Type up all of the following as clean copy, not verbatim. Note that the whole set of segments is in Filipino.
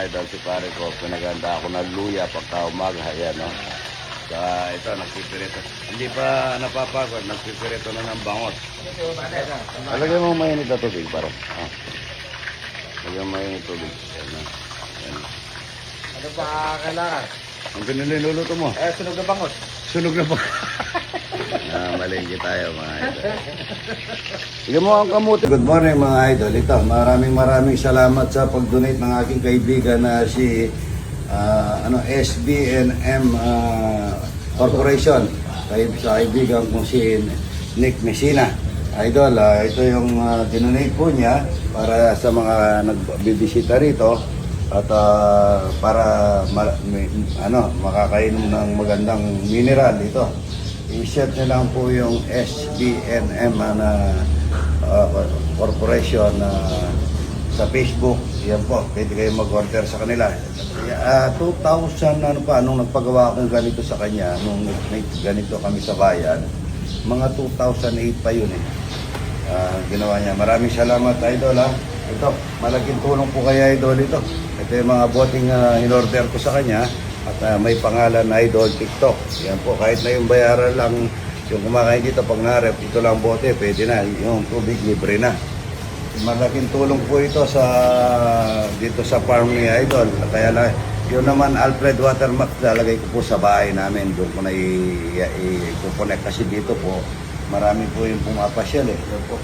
idol si pare ko. Pinaganda ako ng luya pagka umaga. Ayan, no? Saka ito, nagpipirito. Hindi pa napapagod, nagpipirito na ng bangot. Alagay mo mainit na tubig, pare. Ah. Alagay mo mainit na tubig. Ayan, no? Ayan. Ano pa kailangan? Ang piniluluto mo? Sunog na bangot. Sunog na ba? Malingki tayo mga idol. Sige mo ang kamuti. Good morning mga idol. Ito, maraming salamat sa pag-donate ng aking kaibigan na si SBNM Corporation. Sa kaibigan kong si Nick Messina. Idol, ito yung dinonate po niya para sa mga nagbibisita rito at para makakainom ng magandang mineral ito. I-share nyo lang po yung SBNM Corporation sa Facebook. Yan po, pwede kayo mag-order sa kanila. 2000 nung nagpagawa akong ganito sa kanya, nung ganito kami sa bayan, mga 2008 pa yun ginawa niya. Maraming salamat idol ha. Ito, malaking tulong po kay idol ito. Ito yung mga boting in-order ko sa kanya. At may pangalan na Idol TikTok. Yan po, kahit na yung bayaran lang, yung kumakain dito pag narep, ito lang bote, pwede na. Yung tubig, libre na. Malaking tulong po ito dito sa farm ni Idol. Kaya lang, yun naman Alfred Watermark, lalagay ko po sa bahay namin. Doon ko na i-connect kasi dito po, marami po yung pumapasyal Yan po.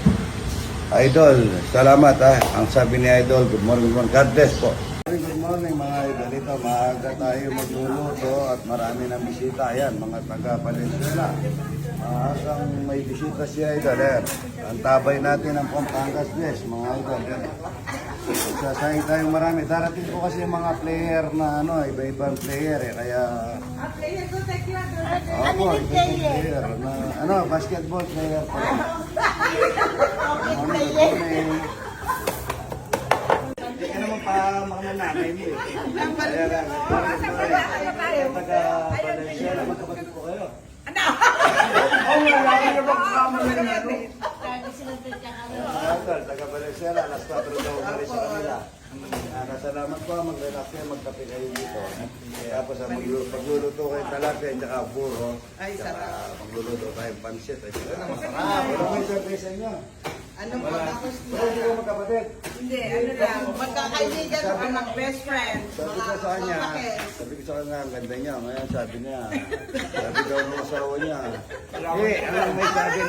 Idol, salamat Ang sabi ni Idol, good morning, God bless po. Good morning mga idol. Ito, maaga tayo magluluto at marami na bisita. Ayan, mga taga-Valenzuela. Maagang may bisita si idol. Ang tabay natin ng Pampangas West, mga idol. Sasayang tayong marami. Darating po kasi mga player na iba-ibang player Kaya... player ko, thank you. Opo, ibang player. Basketball player po. Hindi ka naman pa makananakay mo Kaya lang. Taga-Valenzuela, magkapatid po kayo. Ano? Wala kayo magkakamali na taga-Valenzuela, alas 4 daw umalis sa kanila. Salamat po, mag-relax kayo, magkape kayo dito. Tapos magluluto kayo talapia, tsaka puro. Magluluto tayong pansit. Ano may surprise sa inyo? Ano po tapos na? Hindi ko magkapatid. Hindi, lang. Magkakaibigan ko anak best friend. Sabi ko sa kanya, ang ganda niya. Ngayon sabi daw ng asawa niya. May sabi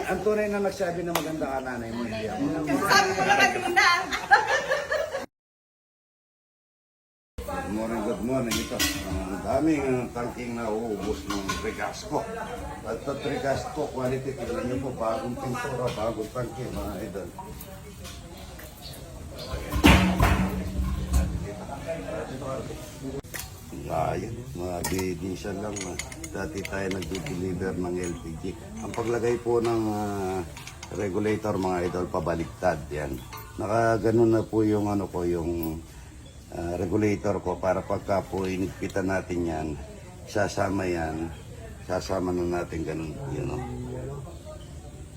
ang tunay na nagsabi na maganda ka nanay mo, hindi ako. Sabi ko na kanina. Good morning. Ito. Ang daming tangking na uubos ng Regasco. At ito Regasco quality. Tignan niyo po, bagong pintura, bagong tangke, mga idol. Ayan, mga diesel lang. Dati tayo nag-deliver ng LPG. Ang paglagay po ng regulator, mga idol, pabaliktad. Yan. Nakaganon na po yung yung regulator ko para pagka po inigpitan natin yan, sasama na natin ganun,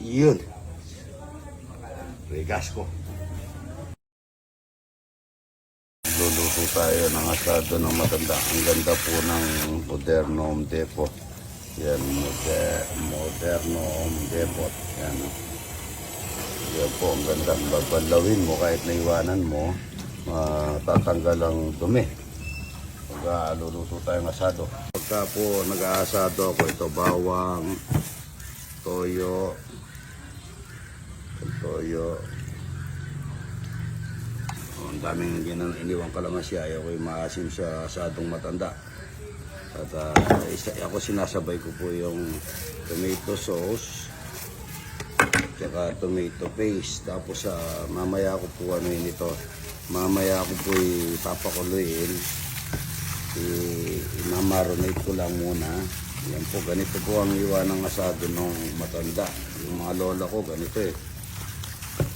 yun Regasco. Luluto tayo ng asado ng matanda. Ang ganda po ng Moderno Home Depot. Yan, Moderno Home Depot. Yan po, ang ganda. Babalawin mo kahit naiwanan mo, tatanggal ang dumi. Pagka luluto tayong asado. Pagka po nag-aasado ako, ito bawang, toyo. Ang daming iniwang kalamansi. Ayaw ko yung maasim sa asadong matanda. At ako sinasabay ko po yung tomato sauce tsaka tomato paste. Tapos mamaya ko po mamaya ko po ipapakuluin. Imamarinate ko lang muna. Yan po, ganito po ang iwan ng asado ng matanda. Yung mga lola ko ganito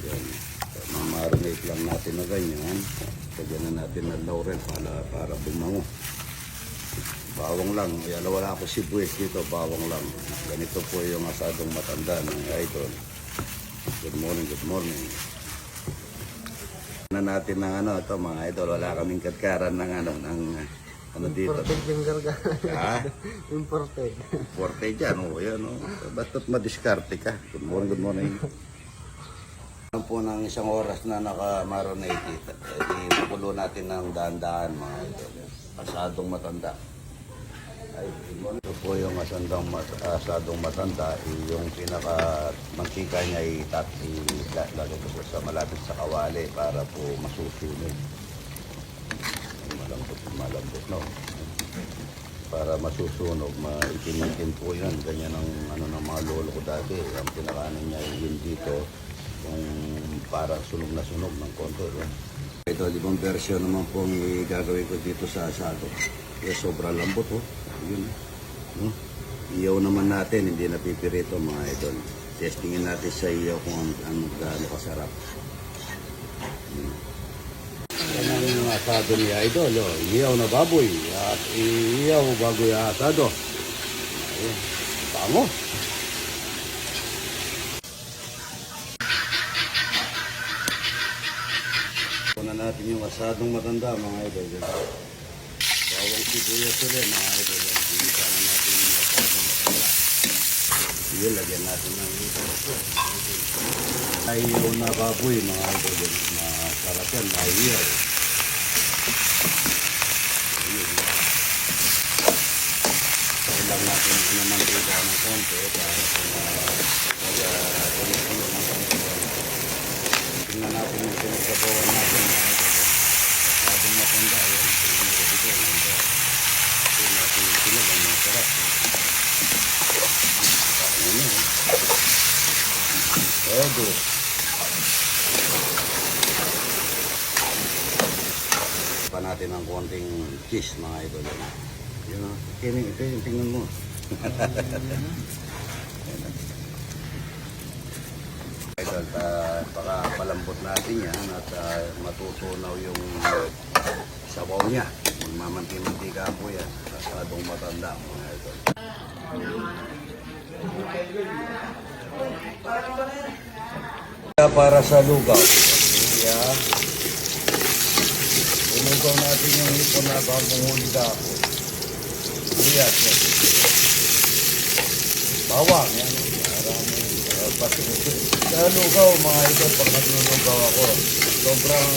Yan. Mamarinate lang natin na ganyan. Lagyan na natin ng laurel para bumango. Bawang lang. Wala ako sibuyas dito. Bawang lang. Ganito po yung asadong matanda ng idol. Good morning. na natin ng ano, ito mga idol, wala kaming katkaran ng ano dito. Imported yung garga. Ha? Imported. Forte dyan, yan, basta't madiskarte ka. Good morning, good morning. Alam po ng isang oras na naka-marinate, ipakulo natin ng daan-daan mga idol. Asadong matanda. Ay, ito po yung asadong matanda, yung pinaka-mantika niya lagay ko sa malapit sa kawali para po masusunod. Malambot, no? Para masusunog, maitim po yan. Ganyan ang ng mga lolo ko dati. Ang pinakanan niya yun dito, yung parang sunog na sunog ng konti. Ito, ibang version naman po ang gagawin ko dito sa asado. Kaya sobrang lambot, oh. Yun, no? Iyaw naman natin, hindi napipirito mga idol. Testingin natin sa iyaw kung ano gaano kasarap. Yan ang asado ni idol, oh. Iyaw na baboy. At iyaw baboy asado. Ayun, bango. Kunan natin yung asadong matanda mga idol. Bawang sibuyas ulit mga idol. Hindi na natin yung asadong matanda. Yun, lagyan natin ng ito. Ayaw na baboy mga idol. Masarap yan, ayaw. Kailang natin mantika ng konti para tuloy-tuloy ng konti. Tingnan natin yung pinagsabawan natin mga idol. Asadong matanda yan. Tingnan ko dito. Tingnan natin yung sinog. Ang masarap. Ano yun? Todo. Pa natin ng konting cheese mga idol. Yun o. Ito yung tingnan mo. Idol, baka palambot natin yan at matutunaw yung sabaw niya. Magmamanti-mantika po yan. Asadong matanda mga idol. Para sa lugaw. Kaya, lugaw natin yung hipon na bagong huli dahon. Buyat. Bawang. Yan. Sa lugaw, mga idol, pag naglulugaw ako, sobrang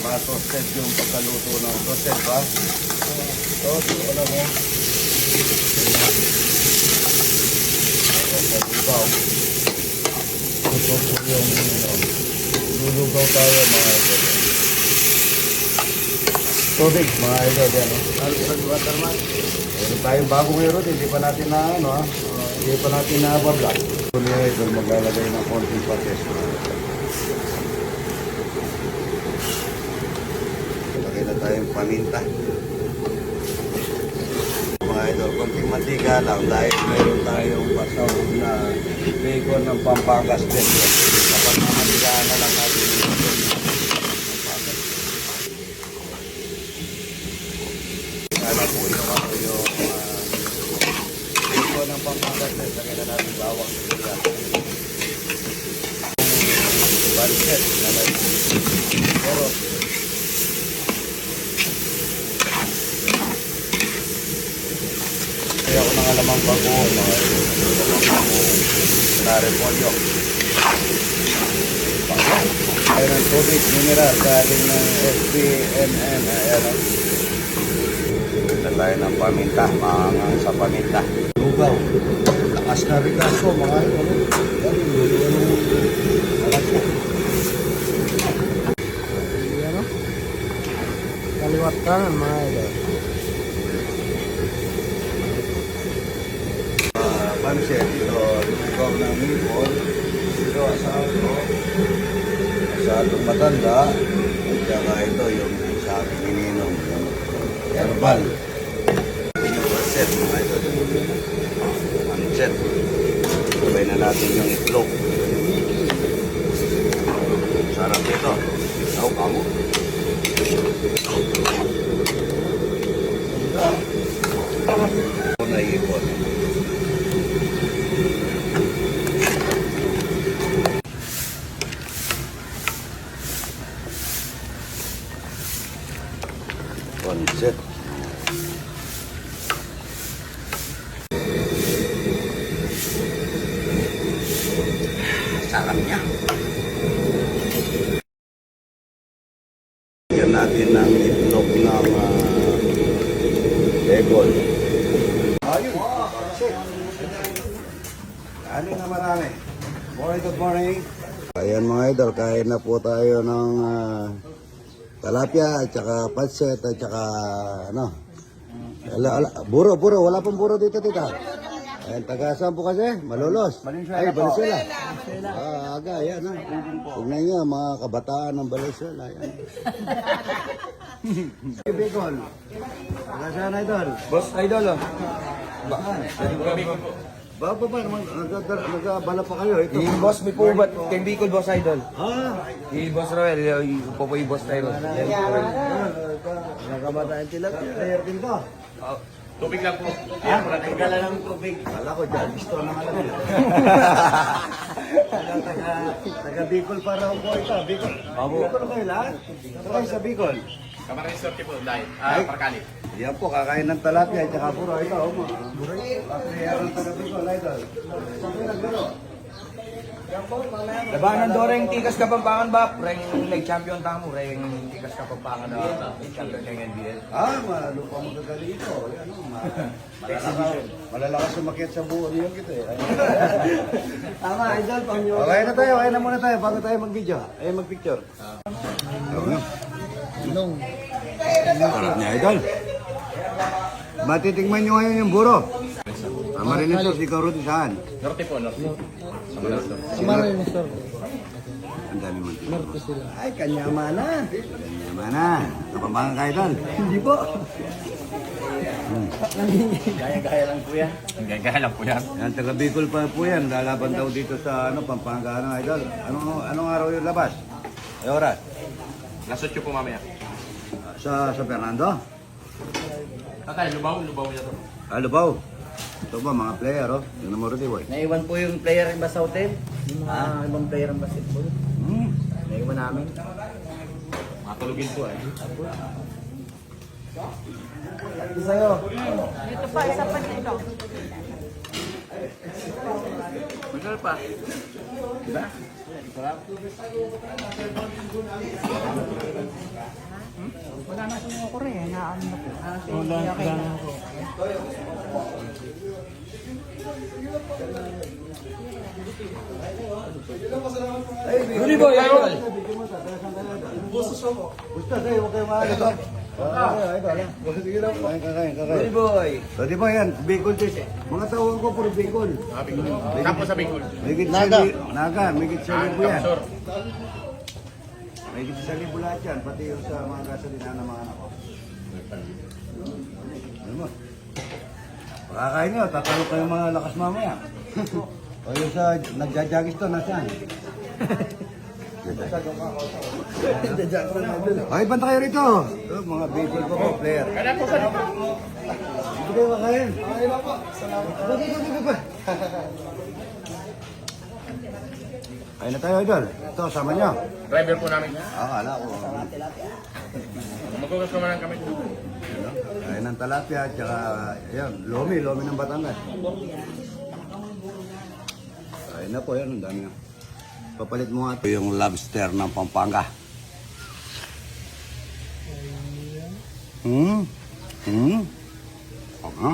matosted yung pagkaluto ng toasted ba? Toasted, wala mo. Sa lugaw. Ito po yung lulugaw tayo mga idol. Tubig mga idol yan. Alfred Waterman. Meron tayong bagong meron. Hindi pa natin hindi pa natin na-babla. Ito mga idol maglalagay ng konting pates. Lagay na tayong paminta. Mga idol, konting mantika lang dahil meron tayong pasahog na bacon ng Pampangas Bacon. Kapag mamantikaan na lang natin yung bacon ng Pampangas. Sana po yung bacon ng Pampangas Bacon. Lagay na natin bawang sila. Balset na lang. Pero kaya ako ng alamang bagoong na repolyo. Kaya ng tubig, mineral, galing ng SPNN. Ayan. Lalay ng paminta, maangang sa paminta. Lugaw. Lakas na rigaso, mga ito. Yan o. Kaliwat kanan mga idol. Pansit, ito, lugaw ng hipon. Ito, asadong matanda. At saka ito, yung sa aking ininom, yung herbal. Yung pansit, mga ito. Pansit. Sabay na natin yung itlog. Sarap ito. Ikaw, kamo. Ito na hipon. Konset. Sarap niya. Yan natin ng itlog ng egol. Ayun. Konset. Ano na marami. Good morning. Ayan mga idol, kain na po tayo ng talapia at saka pansit at saka ano. Buro, wala pong buro dito, tita. Ayan, taga saan po kasi? Malolos. Ay, Valenzuela. Aga, ayan ha. Tignan nyo, mga kabataan ng Valenzuela. Ayan. Bicol. Taga saan, idol? Boss Idol, oh. Ba naman, nagabala pa kayo. Ito. Yung boss may po ba? Kay Bicol, Boss Idol. Ah! Yung Boss Roel, yung po yung Boss Idol. Nakabataan sila. Player din ba? Tubig lang po. Nagkala ng tubig. Kala ko dyan, gusto na nga lang. Taga Bicol para ako ito. Bicol. Bicol kayo lahat? Sakay sa Bicol. Kamarin sorte po, dahil. Parkali. Yan po, kakain ng talapia at saka puro ito. Player ng taga Bicol, idol. Saan kayo naglaro? Labanan do ring tikas Kapampangan ba? Ring nag-champion tamo, ring tikas Kapampangan na champion ng NBL. Malupa magagali ito. Yan, malalakas sumakit sa buo niyo ito eh. Tama, idol, pang nyo. Okay na tayo, okay na muna tayo bago tayo mag-video. Ay, mag-picture. Nung. Sarap niya, idol. Matitingman nyo ngayon yung buro. Marinesos, ikaw Rudy, saan? Norte po, Norte. Samarin mo, sir. Ang dami man. Norte sila. Ay, kanyamana. Kanyamana. Kapampangan ka, idol. Hindi po. Gaya-gaya lang po yan. Gaya-gaya lang po yan. Yan, taga Bicol pa po yan. Lalaban daw dito sa Pampanga, idol. Anong araw yung labas? Ay, oras? Lasot ko po mamaya. Sa Fernando? Tatay, lubaw niya to. Lubaw. Ito ba, mga player, oh. Yung mo Rudy, boy. Naiwan po yung player in Basautin. Yung mga ibang player in basketball. Naiwan namin. Matulugin po eh. Ito sa'yo. Dito pa, isa pa dito. Magal pa. Diba? Wala na siyang okure, naano na po. Wala na. Rudy boy, Idol! Gusto sa'yo, huwag kayo maaari ito. Kakain. Rudy boy! So, di ba yan, Bicol din. Mga tawag ko, puro Bicol. Kapo sa Bicol. Naga, migit sa libo yan. Migit sa libo lahat yan, pati yung sa mga gasolina ng mga anak ko. Ano mo? Pakakain nyo, tatalo kayo mga lakas mamaya. O yung sa nagjajagis to, nasaan? Ay, banta kayo rito. Ito, mga Bicol po, player. Kaya po sa Dito kayo kakain. Okay lang po. Salamat. Dito. Kain na tayo, idol. Ito, sama nyo. driver po namin. Akala ko. Magkukas naman kami. Kain ng talapia, at saka, yan, lomi ng Batangas. Kain na po, yan, ang dami nga. Papalit mo nga ito yung lobster ng Pampanga. Okay.